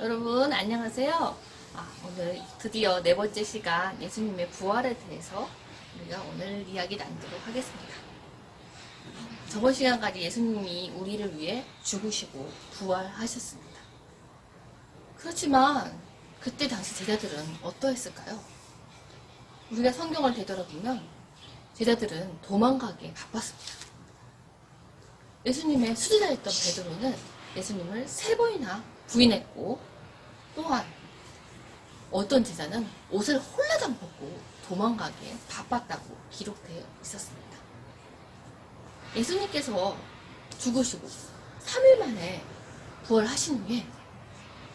여러분 안녕하세요. 오늘 드디어 네 번째 시간 예수님의 부활에 대해서 우리가 오늘 이야기 나누도록 하겠습니다. 저번 시간까지 예수님이 우리를 위해 죽으시고 부활하셨습니다. 그렇지만 그때 당시 제자들은 어떠했을까요? 우리가 성경을 되돌아보면 제자들은 도망가기에 바빴습니다. 예수님의 수제자였던 베드로는 예수님을 3번이나 부인했고, 또한 어떤 제자는 옷을 홀라당 벗고 도망가기에 바빴다고 기록되어 있었습니다. 예수님께서 죽으시고 3일 만에 부활하신 후에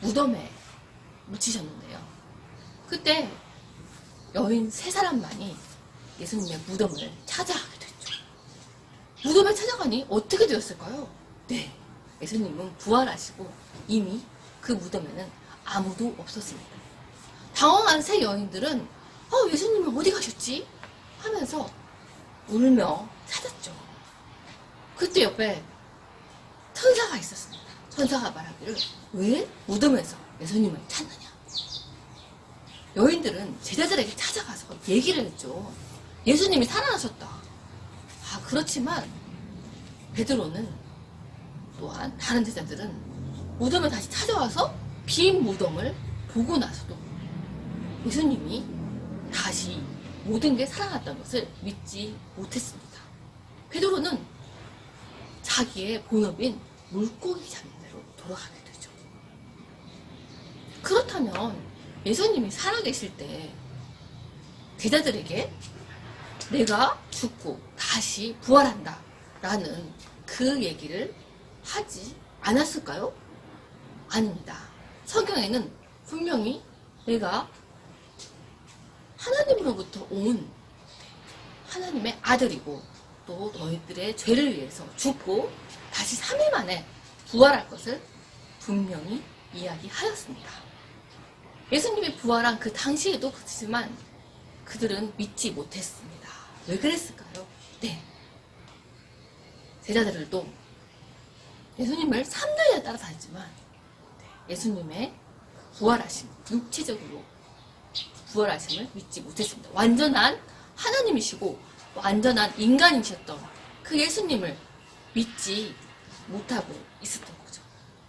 무덤에 묻히셨는데요. 그때 여인 3사람만이 예수님의 무덤을 찾아가게 됐죠. 무덤에 찾아가니 어떻게 되었을까요? 네, 예수님은 부활하시고 이미 그 무덤에는 아무도 없었습니다. 당황한 3 여인들은 예수님은 어디 가셨지? 하면서 울며 찾았죠. 그때 옆에 천사가 있었습니다. 천사가 말하기를 왜 무덤에서 예수님을 찾느냐? 여인들은 제자들에게 찾아가서 얘기를 했죠. 예수님이 살아나셨다. 그렇지만 베드로는 또한 다른 제자들은 무덤을 다시 찾아와서 빈 무덤을 보고 나서도 예수님이 다시 모든 게 살아났다는 것을 믿지 못했습니다. 베드로는 자기의 본업인 물고기 잡는 데로 돌아가게 되죠. 그렇다면 예수님이 살아계실 때 제자들에게 내가 죽고 다시 부활한다 라는 그 얘기를 하지 않았을까요? 아닙니다. 성경에는 분명히 내가 하나님으로부터 온 하나님의 아들이고 또 너희들의 죄를 위해서 죽고 다시 3일 만에 부활할 것을 분명히 이야기하였습니다. 예수님이 부활한 그 당시에도 그렇지만 그들은 믿지 못했습니다. 왜 그랬을까요? 네, 제자들도 예수님을 3년이나 따라다녔지만 예수님의 부활하심, 육체적으로 부활하심을 믿지 못했습니다. 완전한 하나님이시고 완전한 인간이셨던 그 예수님을 믿지 못하고 있었던 거죠.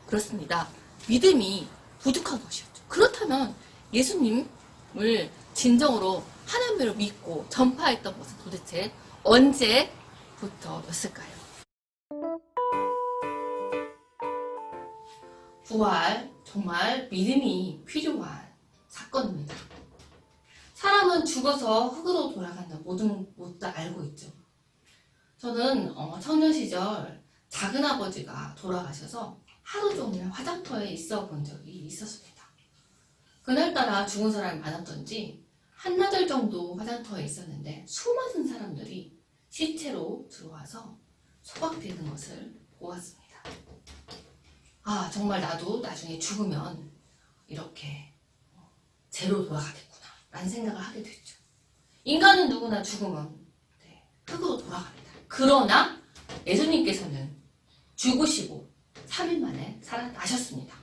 그렇습니다. 믿음이 부족한 것이었죠. 그렇다면 예수님을 진정으로 하나님으로 믿고 전파했던 것은 도대체 언제부터였을까요? 부활, 정말 믿음이 필요한 사건입니다. 사람은 죽어서 흙으로 돌아간다. 모두 다 알고 있죠. 저는 청년 시절 작은아버지가 돌아가셔서 하루 종일 화장터에 있어 본 적이 있었습니다. 그날따라 죽은 사람이 많았던지 한나절 정도 화장터에 있었는데 수많은 사람들이 시체로 들어와서 소박되는 것을 보았습니다. 정말 나도 나중에 죽으면 이렇게 제로 돌아가겠구나 라는 생각을 하게 됐죠. 인간은 누구나 죽으면 흙으로 돌아갑니다. 그러나 예수님께서는 죽으시고 3일 만에 살아나셨습니다.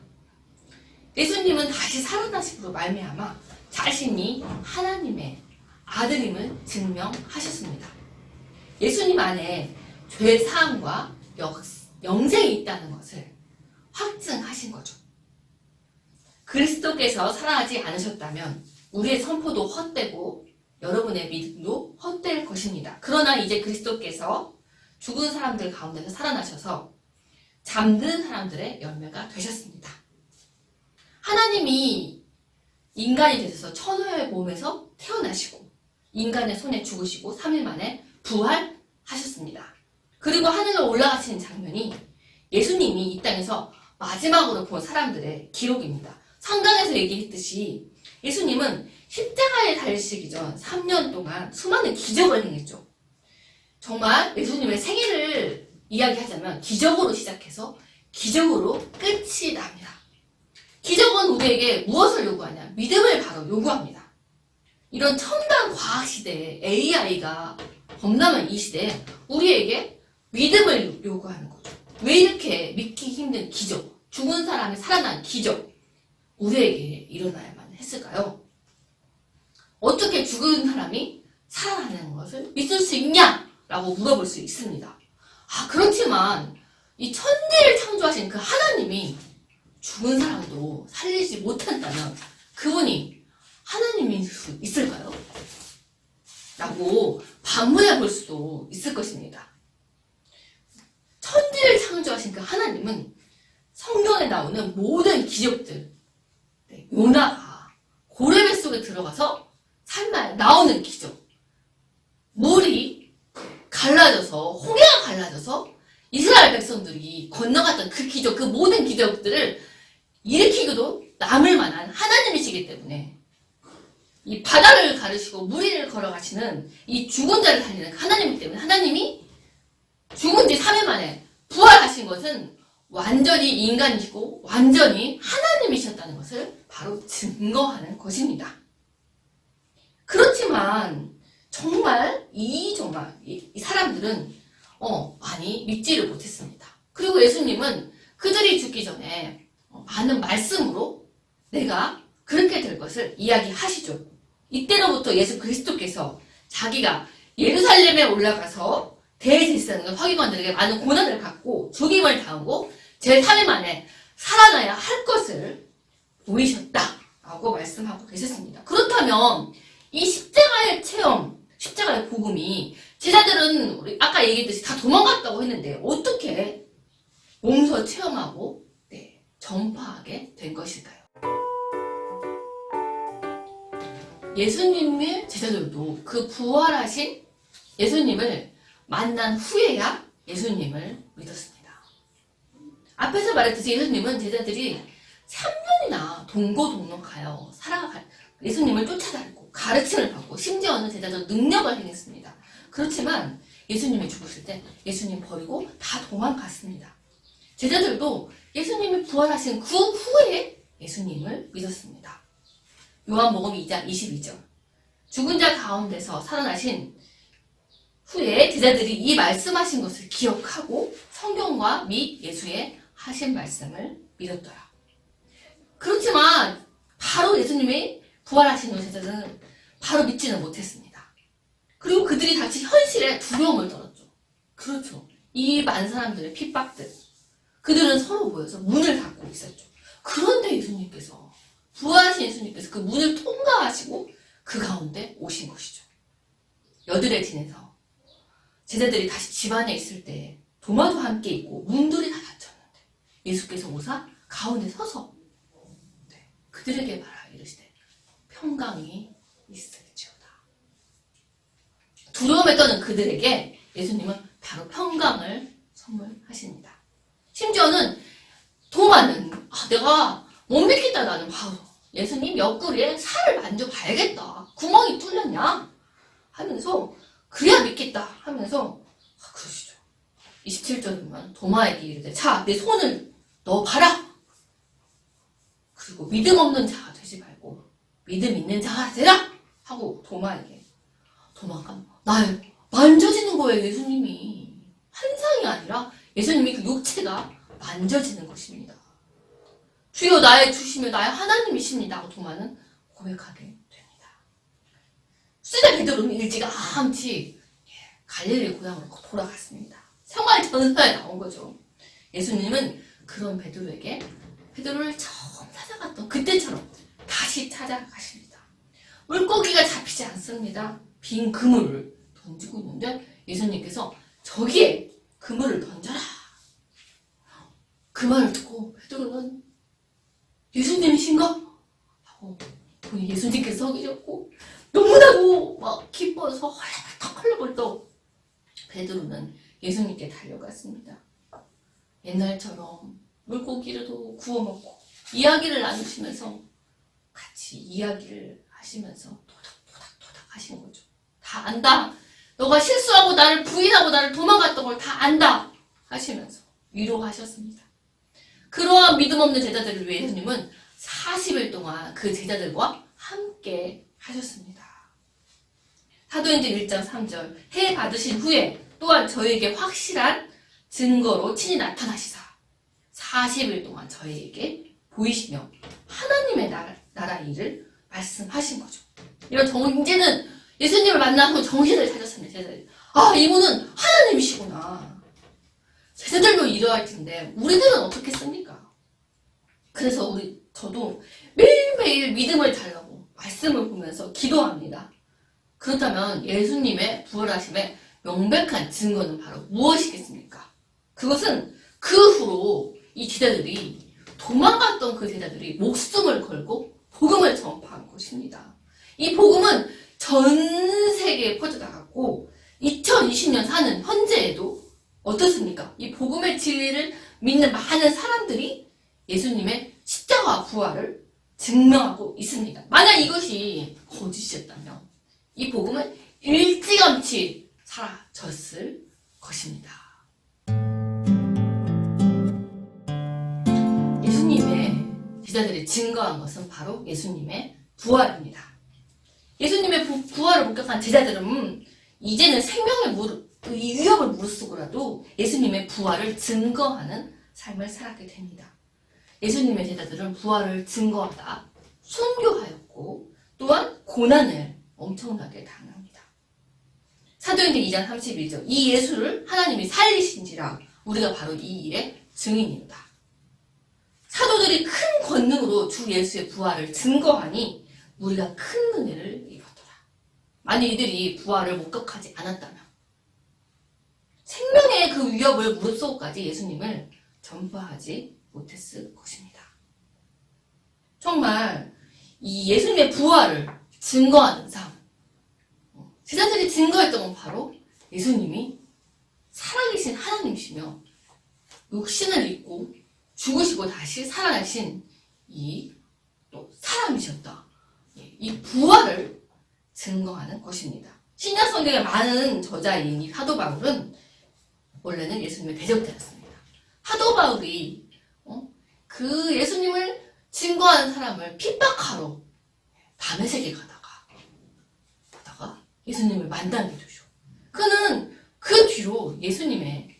예수님은 다시 살아나심으로 말미암아 자신이 하나님의 아들임을 증명하셨습니다. 예수님 안에 죄 사함과 영생이 있다는 것을 확증하신 거죠. 그리스도께서 살아나지 않으셨다면 우리의 선포도 헛되고 여러분의 믿음도 헛될 것입니다. 그러나 이제 그리스도께서 죽은 사람들 가운데서 살아나셔서 잠든 사람들의 열매가 되셨습니다. 하나님이 인간이 되셔서 천하의 몸에서 태어나시고 인간의 손에 죽으시고 3일 만에 부활하셨습니다. 그리고 하늘로 올라가시는 장면이 예수님이 이 땅에서 마지막으로 본 사람들의 기록입니다. 성경에서 얘기했듯이 예수님은 십자가에 달리시기 전 3년 동안 수많은 기적을 행했죠. 정말 예수님의 생애를 이야기하자면 기적으로 시작해서 기적으로 끝이 납니다. 기적은 우리에게 무엇을 요구하냐? 믿음을 바로 요구합니다. 이런 첨단 과학 시대에 AI가 범람한 이 시대에 우리에게 믿음을 요구하는 거죠. 왜 이렇게 믿기 힘든 기적, 죽은 사람이 살아난 기적, 우리에게 일어나야만 했을까요? 어떻게 죽은 사람이 살아나는 것을 믿을 수 있냐? 라고 물어볼 수 있습니다. 그렇지만 이 천지를 창조하신 그 하나님이 죽은 사람도 살리지 못한다면 그분이 하나님일 수 있을까요? 라고 반문해 볼 수도 있을 것입니다. 천지를 창조하신 그 하나님은 성경에 나오는 모든 기적들, 요나가 고래배 속에 들어가서 삶에 나오는 기적, 물이 갈라져서 홍해가 갈라져서 이스라엘 백성들이 건너갔던 그 기적, 그 모든 기적들을 일으키고도 남을 만한 하나님이시기 때문에 이 바다를 가르시고 물 위를 걸어가시는 이 죽은 자를 살리는 하나님이기 때문에 하나님이 죽은 지 3일 만에 부활하신 것은 완전히 인간이시고 완전히 하나님이셨다는 것을 바로 증거하는 것입니다. 그렇지만 정말 이 사람들은 많이 믿지를 못했습니다. 그리고 예수님은 그들이 죽기 전에 많은 말씀으로 내가 그렇게 될 것을 이야기하시죠. 이때로부터 예수 그리스도께서 자기가 예루살렘에 올라가서 대제사장과 서기관들에게 많은 고난을 받고 죽임을 당하고 제3일 만에 살아나야 할 것을 보이셨다라고 말씀하고 계셨습니다. 그렇다면 이 십자가의 체험, 십자가의 복음이 제자들은 우리 아까 얘기했듯이 다 도망갔다고 했는데 어떻게 몸소 체험하고 전파하게 된 것일까요? 예수님의 제자들도 그 부활하신 예수님을 만난 후에야 예수님을 믿었습니다. 앞에서 말했듯이 예수님은 제자들이 3년이나 동고동락하여 예수님을 쫓아다니고 가르침을 받고 심지어는 제자들 능력을 행했습니다. 그렇지만 예수님이 죽으실 때 예수님 버리고 다 도망갔습니다. 제자들도 예수님이 부활하신 그 후에 예수님을 믿었습니다. 요한복음 2장 22절 죽은 자 가운데서 살아나신 후에 제자들이 이 말씀하신 것을 기억하고 성경과 및 예수의 하신 말씀을 믿었더라. 그렇지만 바로 예수님이 부활하신 후 제자들은 바로 믿지는 못했습니다. 그리고 그들이 다시 현실에 두려움을 떨었죠. 그렇죠. 이 많은 사람들의 핍박들. 그들은 서로 모여서 문을 닫고 있었죠. 그런데 예수님께서 부활하신 예수님께서 그 문을 통과하시고 그 가운데 오신 것이죠. 여드레 진에서 제자들이 다시 집 안에 있을 때 도마도 함께 있고 문들이 다 닫혔는데 예수께서 오사 가운데 서서 그들에게 말하 이르시되 평강이 있을지어다. 두려움에 떠는 그들에게 예수님은 바로 평강을 선물하십니다. 심지어는 도마는 내가 못 믿겠다. 나는 예수님 옆구리에 살을 만져봐야겠다. 구멍이 뚫렸냐? 하면서 그래야 믿겠다 하면서 그러시죠. 27절 보면 도마에게 이르되 자, 내 손을 넣어봐라. 그리고 믿음 없는 자가 되지 말고 믿음 있는 자가 되라 하고 도마에게. 도마가 날 만져지는 거예요. 예수님이 환상이 아니라 예수님이 그 육체가 만져지는 것입니다. 주여 나의 주시며 나의 하나님이십니다 하고 도마는 고백하게 됩니다. 수제 베드로는 일찌감치 갈릴리 고향으로 돌아갔습니다. 생활 전서에 나온 거죠. 예수님은 그런 베드로를 처음 찾아갔던 그때처럼 다시 찾아가십니다. 물고기가 잡히지 않습니다. 빈 그물을 던지고 있는데 예수님께서 저기에 그물을 던져라. 그 말을 듣고 베드로는 예수님이신가? 하고 보니 예수님께서 서 계셨고 너무나도 막 기뻐서 헐레벌떡 베드로는 예수님께 달려갔습니다. 옛날처럼 물고기를도 구워 먹고 이야기를 나누시면서 같이 이야기를 하시면서 토닥토닥 하시는 거죠. 다 안다. 너가 실수하고 나를 부인하고 나를 도망갔던 걸 다 안다 하시면서 위로하셨습니다. 그러한 믿음 없는 제자들을 위해 예수님은 40일 동안 그 제자들과 함께 하셨습니다. 사도행전 1장 3절 해 받으신 후에 또한 저에게 확실한 증거로 친히 나타나시사 40일 동안 저희에게 보이시며 하나님의 나라 일을 말씀하신 거죠. 이제는 예수님을 만나고 정신을 차렸습니다. 제자들이. 아, 이분은 하나님이시구나. 제자들도 이러할 텐데 우리들은 어떻겠습니까? 그래서 저도 매일매일 믿음을 달라고 말씀을 보면서 기도합니다. 그렇다면 예수님의 부활하심의 명백한 증거는 바로 무엇이겠습니까? 그것은 그 후로 이 제자들이 도망갔던 그 제자들이 목숨을 걸고 복음을 전파한 것입니다. 이 복음은 전 세계에 퍼져나갔고 2020년 사는 현재에도 어떻습니까? 이 복음의 진리를 믿는 많은 사람들이 예수님의 십자가 부활을 증명하고 있습니다. 만약 이것이 거짓이었다면 이 복음은 일찌감치 사라졌을 것입니다. 예수님의 제자들이 증거한 것은 바로 예수님의 부활입니다. 예수님의 부활을 목격한 제자들은 이제는 생명의 위협을 무릅쓰고라도 예수님의 부활을 증거하는 삶을 살았게 됩니다. 예수님의 제자들은 부활을 증거하다 순교하였고 또한 고난을 엄청나게 당합니다. 사도행전 2장 31절 이 예수를 하나님이 살리신지라 우리가 바로 이 일의 증인이로다. 사도들이 큰 권능으로 주 예수의 부활을 증거하니 우리가 큰 은혜를 입었더라. 만약 이들이 부활을 목격하지 않았다면 생명의 그 위협을 무릅쓰고까지 예수님을 전파하지 못했을 것입니다. 정말 이 예수님의 부활을 증거하는 삶, 제자들이 증거했던 건 바로 예수님이 살아계신 하나님이시며 육신을 입고 죽으시고 다시 살아나신 이 또 사람이셨다. 이 부활을 증거하는 것입니다. 신약 성경의 많은 저자인 이 사도 바울은 원래는 예수님의 대적자였습니다. 사도 바울이 그 예수님을 증거하는 사람을 핍박하러 밤의 세계 가다가 예수님을 만나게 되죠. 그는 그 뒤로 예수님의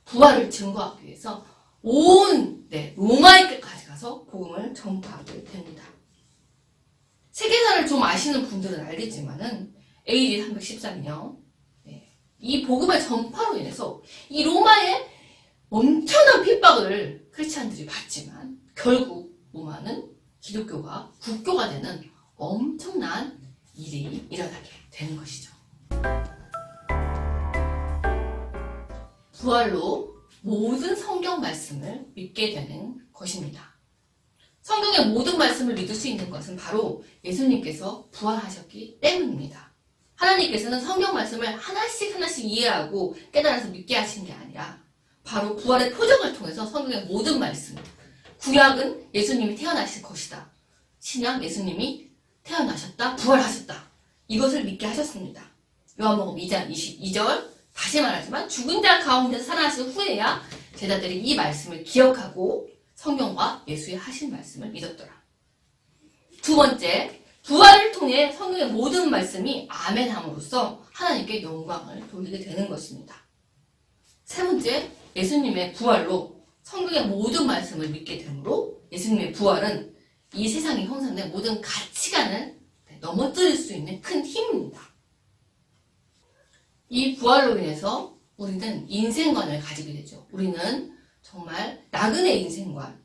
부활을 증거하기 위해서 온 로마에까지 가서 복음을 전파하게 됩니다. 세계사를 좀 아시는 분들은 알겠지만은 AD 313년 이 복음의 전파로 인해서 이 로마의 엄청난 핍박을 크리스찬들이 받지만 결국 로마는 기독교가 국교가 되는 엄청난 일이 일어나게 되는 것이죠. 부활로 모든 성경 말씀을 믿게 되는 것입니다. 성경의 모든 말씀을 믿을 수 있는 것은 바로 예수님께서 부활하셨기 때문입니다. 하나님께서는 성경 말씀을 하나씩 이해하고 깨달아서 믿게 하신 게 아니라 바로 부활의 표적을 통해서 성경의 모든 말씀, 구약은 예수님이 태어나실 것이다. 신약 예수님이 태어나셨다, 부활하셨다. 이것을 믿게 하셨습니다. 요한복음 2장 22절 다시 말하지만 죽은 자 가운데서 살아나신 후에야 제자들이 이 말씀을 기억하고 성경과 예수의 하신 말씀을 믿었더라. 두 번째, 부활을 통해 성경의 모든 말씀이 아멘함으로써 하나님께 영광을 돌리게 되는 것입니다. 세 번째, 예수님의 부활로 성경의 모든 말씀을 믿게 되므로 예수님의 부활은 이 세상에 형성된 모든 가치관을 넘어뜨릴 수 있는 큰 힘입니다. 이 부활로 인해서 우리는 인생관을 가지게 되죠. 우리는 정말 나그네 인생관,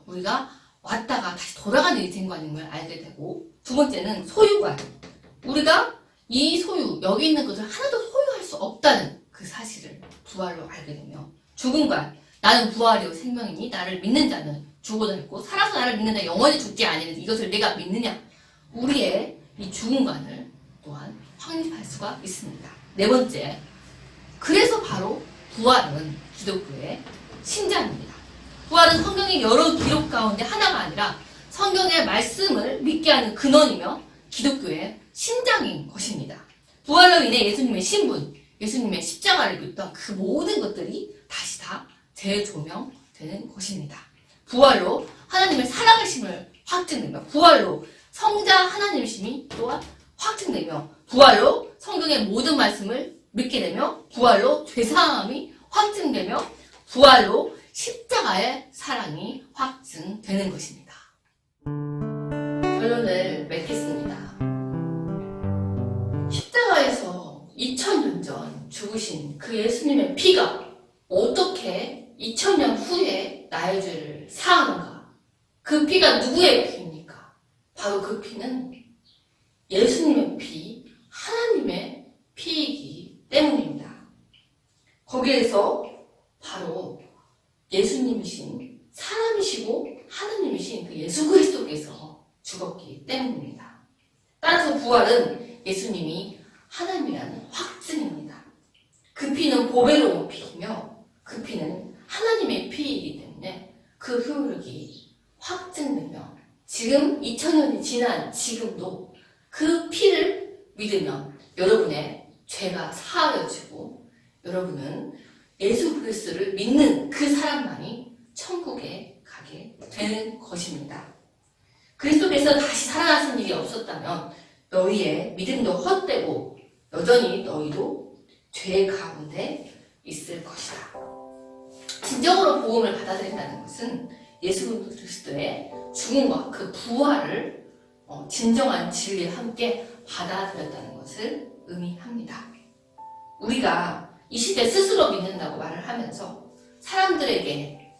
우리가 왔다가 다시 돌아가는 인생관임을 알게 되고, 두 번째는 소유관. 우리가 이 여기 있는 것을 하나도 소유할 수 없다는 그 사실을 부활로 알게 되며, 죽음관. 나는 부활이요 생명이니 나를 믿는 자는 죽어도 않고 살아서 나를 믿는 자 영원히 죽지 아니하는 이것을 내가 믿느냐. 우리의 이 죽음관을 또한 확립할 수가 있습니다. 네 번째, 그래서 바로 부활은 기독교의 심장입니다. 부활은 성경의 여러 기록 가운데 하나가 아니라 성경의 말씀을 믿게 하는 근원이며 기독교의 심장인 것입니다. 부활로 인해 예수님의 신분, 예수님의 십자가를 믿던 그 모든 것들이 다시 다 재조명되는 것입니다. 부활로 하나님의 살아계심을 확증되며, 부활로 성자 하나님이심이 또한 확증되며, 부활로 성경의 모든 말씀을 믿게 되며, 부활로 죄사함이 확증되며, 부활로 십자가의 사랑이 확증되는 것입니다. 결론을 맺겠습니다. 십자가에서 2000년 전 죽으신 그 예수님의 피가 어떻게 2000년 후에 나의 죄를 사하는가? 그 피가 누구의 피입니까? 바로 그 피는 예수님의 피, 하나님의 피이기 때문입니다. 거기에서 바로 예수님이신, 사람이시고 하나님이신 그 예수 그리스도께서 죽었기 때문입니다. 따라서 부활은 예수님이 하나님이라는 확증입니다. 그 피는 보배로운 피이며 그 피는 하나님의 피이기 때문에 그 효력이 확증되며 지금 2000년이 지난 지금도 그 피를 믿으면 여러분의 죄가 사하여지고 여러분은 예수 그리스도를 믿는 그 사람만이 천국에 가게 되는 것입니다. 그리스도께서 다시 살아나신 일이 없었다면 너희의 믿음도 헛되고 여전히 너희도 죄 가운데 있을 것이다. 진정으로 복음을 받아들인다는 것은 예수 그리스도의 죽음과 그 부활을 진정한 진리와 함께 받아들였다는 것을 의미합니다. 우리가 이 시대 스스로 믿는다고 말을 하면서 사람들에게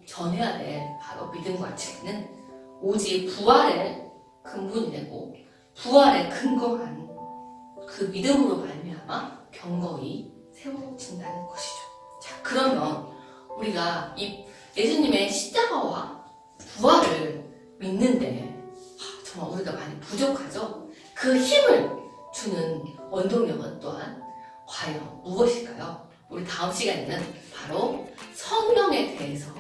전해야 될 바로 믿음과 진리는 오직 부활의 근본이 되고 부활에 근거한 그 믿음으로 말미암아 경거히 세워진다는 것이죠. 자, 그러면 우리가 이 예수님의 십자가와 부활을 믿는데 정말 우리가 많이 부족하죠. 그 힘을 주는 원동력은 또한 과연 무엇일까요? 우리 다음 시간에는 바로 성령에 대해서